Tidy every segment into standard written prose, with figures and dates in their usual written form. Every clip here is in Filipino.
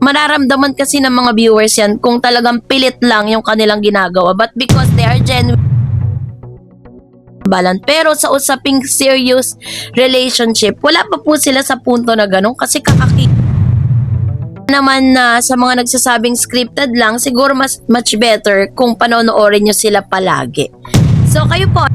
mararamdaman kasi ng mga viewers yan kung talagang pilit lang yung kanilang ginagawa. But because they are genuine, pero sa usaping serious relationship, wala pa po sila sa punto na ganun kasi naman na sa mga nagsasabing scripted lang, siguro much better kung panonoorin nyo sila palagi. So kayo po,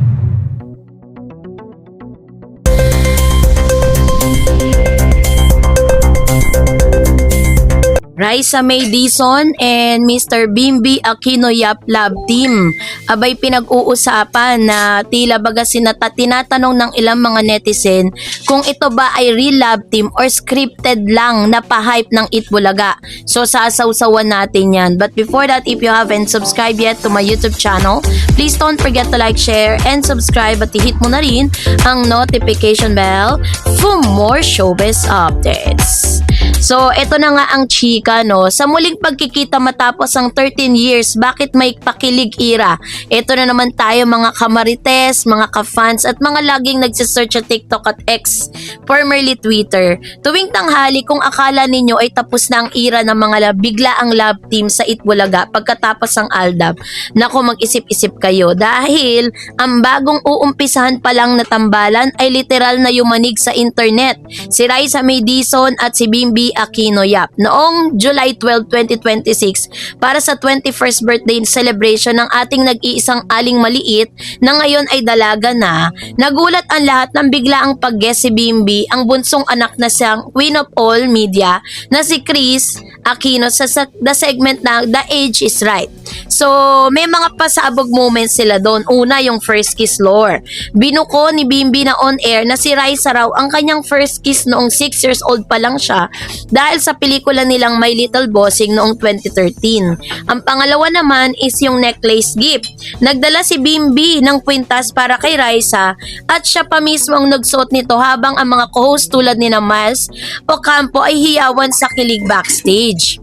Raisa May Dizon and Mr. Bimby Aquino Yap Love Team. Abay pinag-uusapan na tila baga tinatanong ng ilang mga netizen kung ito ba ay real love team or scripted lang na pa-hype ng Itbulaga. So sasawsawan natin yan. But before that, if you haven't subscribed yet to my YouTube channel, please don't forget to like, share, and subscribe at i-hit mo na rin ang notification bell for more showbiz updates. So, ito na nga ang chika, no? Sa muling pagkikita matapos ang 13 years, bakit may pakilig era? Ito na naman tayo mga kamarites, mga ka-fans, at mga laging nagsisearch sa TikTok at X, formerly Twitter. Tuwing tanghali, kung akala ninyo ay tapos na ang era ng mga bigla ang love team sa Itbulaga pagkatapos ng Aldab, naku mag-isip-isip kayo dahil ang bagong uumpisahan pa lang na tambalan ay literal na yumanig sa internet. Si Raisa May Dizon at si Bimby Aquino Yap noong July 12, 2026 para sa 21st birthday celebration ng ating nag-iisang aling maliit na ngayon ay dalaga na. Nagulat ang lahat nang bigla ang pag-guest si Bimby, ang bunsong anak na siyang Queen of All Media na si Chris Aquino sa the segment na The Age is Right. So, may mga pasabog moments sila doon. Una, yung first kiss lore. Binuko ni Bimby na on air na si Raisa raw ang kanyang first kiss noong 6 years old pa lang siya dahil sa pelikula nilang My Little Bossing noong 2013. Ang pangalawa naman is yung necklace gift. Nagdala si Bimby ng kwintas para kay Raisa at siya pa mismo ang nagsuot nito habang ang mga co-host tulad ni Miles Ocampo ay hiyawan sa kilig backstage.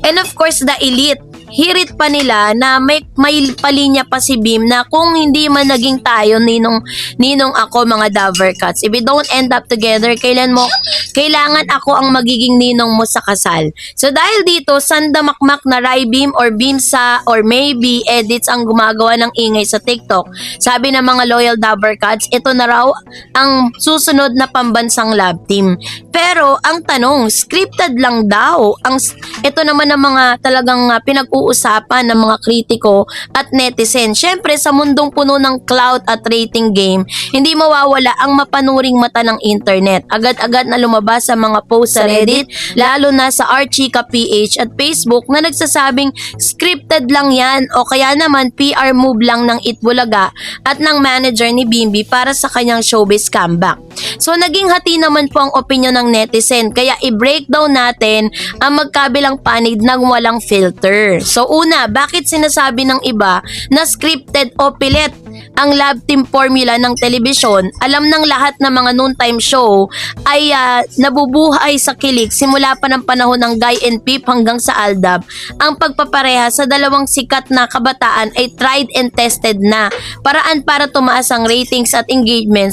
And of course, the elite. Hirit pa nila na may palinya pa si Bim na kung hindi man naging tayo ninong ako mga Dover Cats. If we don't end up together, kailangan ako ang magiging ninong mo sa kasal. So dahil dito, sandamakmak na Rai Bim or Bimsa or maybe edits ang gumagawa ng ingay sa TikTok. Sabi ng mga loyal Dover Cats, ito na raw ang susunod na pambansang love team. Pero ang tanong, scripted lang daw. Ito naman ang mga talagang pinag-uusapan ng mga kritiko at netizen. Syempre sa mundong puno ng clout at rating game, hindi mawawala ang mapanuring mata ng internet. Agad-agad na lumabas sa mga post sa Reddit, lalo na sa Archika PH at Facebook na nagsasabing scripted lang yan o kaya naman PR move lang ng Itbulaga at ng manager ni Bimby para sa kanyang showbiz comeback. So naging hati naman po ang opinion ng netizen kaya i-breakdown natin ang magkabilang panig ng walang filter. So una, bakit sinasabi ng iba na scripted o pilit ang love team formula ng telebisyon? Alam ng lahat na mga noontime show ay nabubuhay sa kilig simula pa ng panahon ng Guy and Pip hanggang sa Aldab. Ang pagpapareha sa dalawang sikat na kabataan ay tried and tested na paraan para tumaas ang ratings at engagement.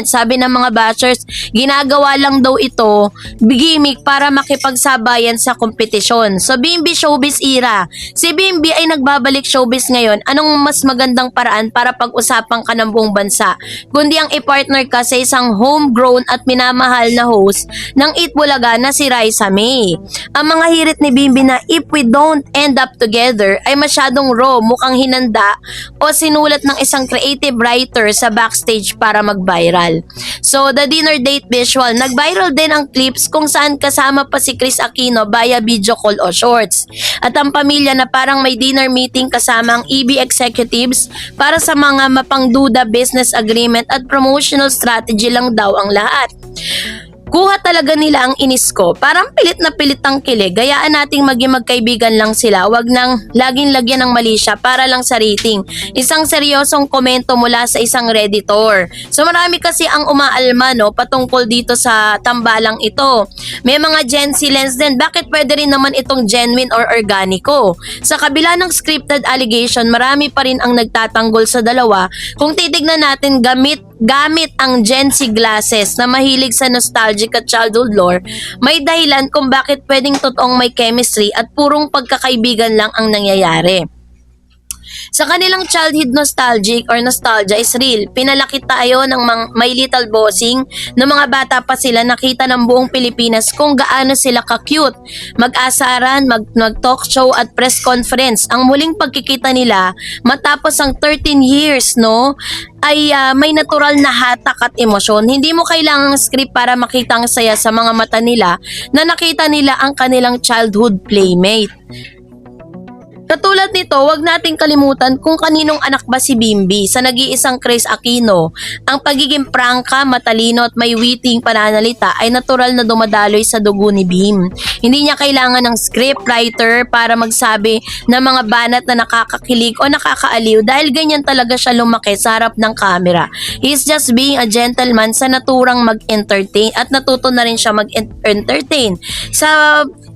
Sabi ng mga bashers, ginagawa lang daw ito gimmick para makipagsabayan sa kompetisyon. So Bimby showbiz era. Si Bimby ay nagbabalik showbiz ngayon. Anong mas magandang paraan para pag-usapan ka ng buong bansa kundi ang i-partner ka sa isang homegrown at minamahal na host ng Itbulaga na si Raisa May. Ang mga hirit ni Bimby na if we don't end up together ay masyadong raw, mukhang hinanda o sinulat ng isang creative writer sa backstage para mag-viral. So the dinner date visual, nag-viral din ang clips kung saan kasama pa si Chris Aquino via video call o shorts. At ang pamilya na parang may dinner meeting kasama ang EB executives para sa mga mapangduda business agreement at promotional strategy lang daw ang lahat. Kuha talaga nila ang inis ko. Parang pilit na pilit ang kilig. Gayaan nating maging magkaibigan lang sila. Wag nang laging lagyan ng mali siya para lang sa rating. Isang seryosong komento mula sa isang Redditor. So marami kasi ang umaalma patungkol dito sa tambalang ito. May mga Gen Z lens din. Bakit pwede rin naman itong genuine or organiko? Sa kabila ng scripted allegation, marami pa rin ang nagtatanggol sa dalawa. Kung titignan natin, gamit gamit ang Gen Z glasses na mahilig sa nostalgic at childhood lore, may dahilan kung bakit pwedeng totoong may chemistry at purong pagkakaibigan lang ang nangyayari. Sa kanilang childhood nostalgic or nostalgia is real. Pinalaki tayo ng My Little Bossing na mga bata pa sila, nakita ng buong Pilipinas kung gaano sila ka-cute. Mag-asaran, mag-talk show at press conference. Ang muling pagkikita nila matapos ang 13 years, no? Ay may natural na hatak at emosyon. Hindi mo kailangang script para makita ang saya sa mga mata nila na nakita nila ang kanilang childhood playmate. Katulad nito, wag nating kalimutan kung kaninong anak ba si Bimbi sa nag-iisang Chris Aquino. Ang pagiging prangka, matalino at may witing pananalita ay natural na dumadaloy sa dugo ni Bim. Hindi niya kailangan ng script writer para magsabi ng mga banat na nakakakilig o nakakaaliw dahil ganyan talaga siya lumaki sa harap ng camera. He's just being a gentleman sa naturang mag-entertain at natuto na rin siya mag-entertain.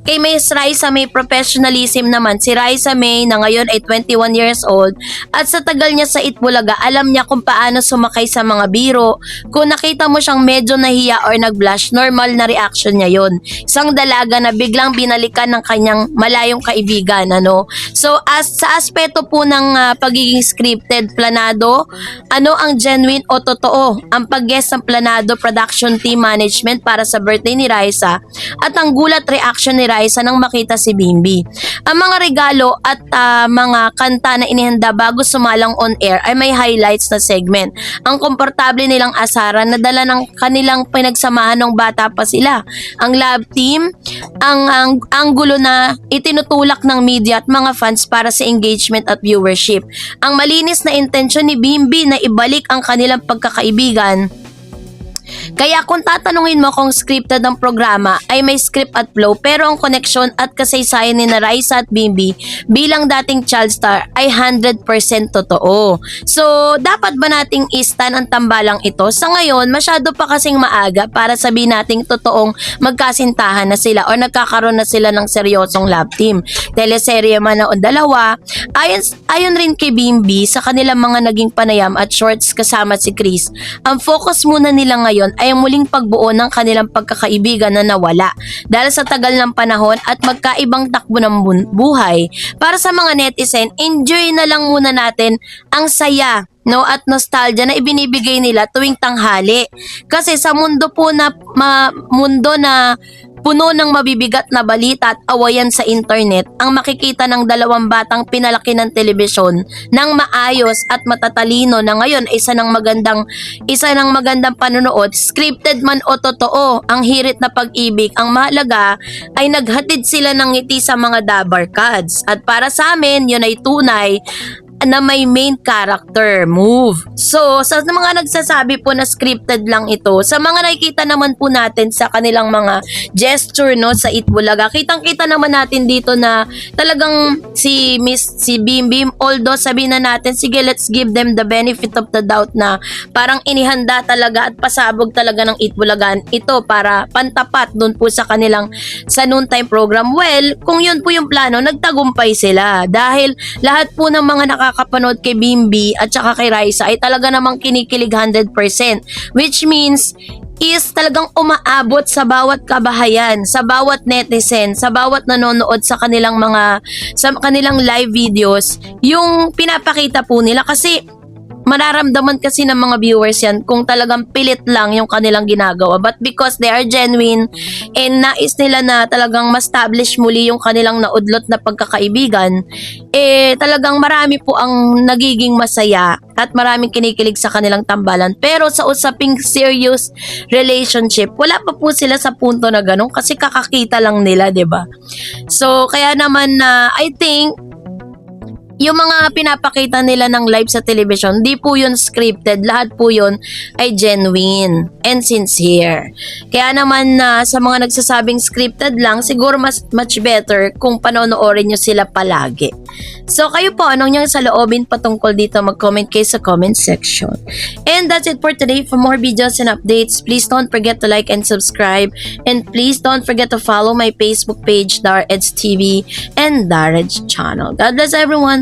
Kay Miss Raisa May professionalism naman, si Raisa May na ngayon ay 21 years old at sa tagal niya sa Itbulaga, alam niya kung paano sumakay sa mga biro. Kung nakita mo siyang medyo nahiya or nag-blush, normal na reaction niya yon. Isang dalaga na biglang binalikan ng kanyang malayong kaibigan. So sa aspeto po ng pagiging scripted, planado, ano ang genuine o totoo? Ang pag-guest ng planado production team management para sa birthday ni Raisa at ang gulat reaction ni Raisa nang makita si Bimbi. Ang mga regalo at mga kanta na inihanda bago sumalang on air ay may highlights na segment. Ang komportable nilang asaran na dala ng kanilang pinagsamahan ng bata pa sila. Ang love team, ang anggulo na itinutulak ng media at mga fans para sa engagement at viewership. Ang malinis na intensyon ni Bimbi na ibalik ang kanilang pagkakaibigan. Kaya kung tatanungin mo kung scripted ang programa, ay may script at flow, pero ang koneksyon at kasaysayan ni Raisa at Bimbi bilang dating child star ay 100% totoo. So, dapat ba nating istan ang tambalang ito? Sa ngayon, masyado pa kasing maaga para sabihin nating totoong magkasintahan na sila o nagkakaroon na sila ng seryosong love team. Teleserye man o dalawa, ayon rin kay Bimbi sa kanilang mga naging panayam at shorts kasama si Chris, ang focus muna nila ngayon ay ang muling pagbuo ng kanilang pagkakaibigan na nawala dahil sa tagal ng panahon at magkaibang takbo ng buhay. Para sa mga netizen, enjoy na lang muna natin ang saya, no, at nostalgia na ibinibigay nila tuwing tanghali. Kasi sa mundo po na mundo na puno ng mabibigat na balita at awayan sa internet, ang makikita ng dalawang batang pinalaki ng telebisyon ng maayos at matatalino na ngayon isa ng magandang panonood, scripted man o totoo, ang hirit na pag-ibig, ang mahalaga ay naghatid sila ng ngiti sa mga dabarkads. At para sa amin, yun ay tunay na may main character move. So, sa mga nagsasabi po na scripted lang ito, sa mga nakikita naman po natin sa kanilang mga gesture, no, sa Itbulaga, kitang-kita naman natin dito na talagang si Bim, although sabihin na natin, sige, let's give them the benefit of the doubt na parang inihanda talaga at pasabog talaga ng Itbulagan ito para pantapat dun po sa kanilang sa noontime program. Well, kung yun po yung plano, nagtagumpay sila dahil lahat po ng mga nakakapanood kay Bimbi at saka kay Raisa ay talaga namang kinikilig 100%, which means is talagang umaabot sa bawat kabahayan, sa bawat netizen, sa bawat nanonood sa kanilang live videos, yung pinapakita po nila. Kasi mararamdaman kasi ng mga viewers yan kung talagang pilit lang yung kanilang ginagawa. But because they are genuine and nais nila na talagang ma-establish muli yung kanilang naudlot na pagkakaibigan, talagang marami po ang nagiging masaya at maraming kinikilig sa kanilang tambalan. Pero sa usaping serious relationship, wala pa po sila sa punto na ganun kasi kakakita lang nila, 'di ba? So kaya naman I think yung mga pinapakita nila ng live sa television, di po yun scripted. Lahat po yun ay genuine and sincere. Kaya naman sa mga nagsasabing scripted lang, siguro much better kung panonoorin nyo sila palagi. So kayo po, anong niyang sa loobin patungkol dito? Mag-comment kayo sa comment section. And that's it for today. For more videos and updates, please don't forget to like and subscribe. And please don't forget to follow my Facebook page, Dar Eds TV and Dar Eds channel. God bless everyone.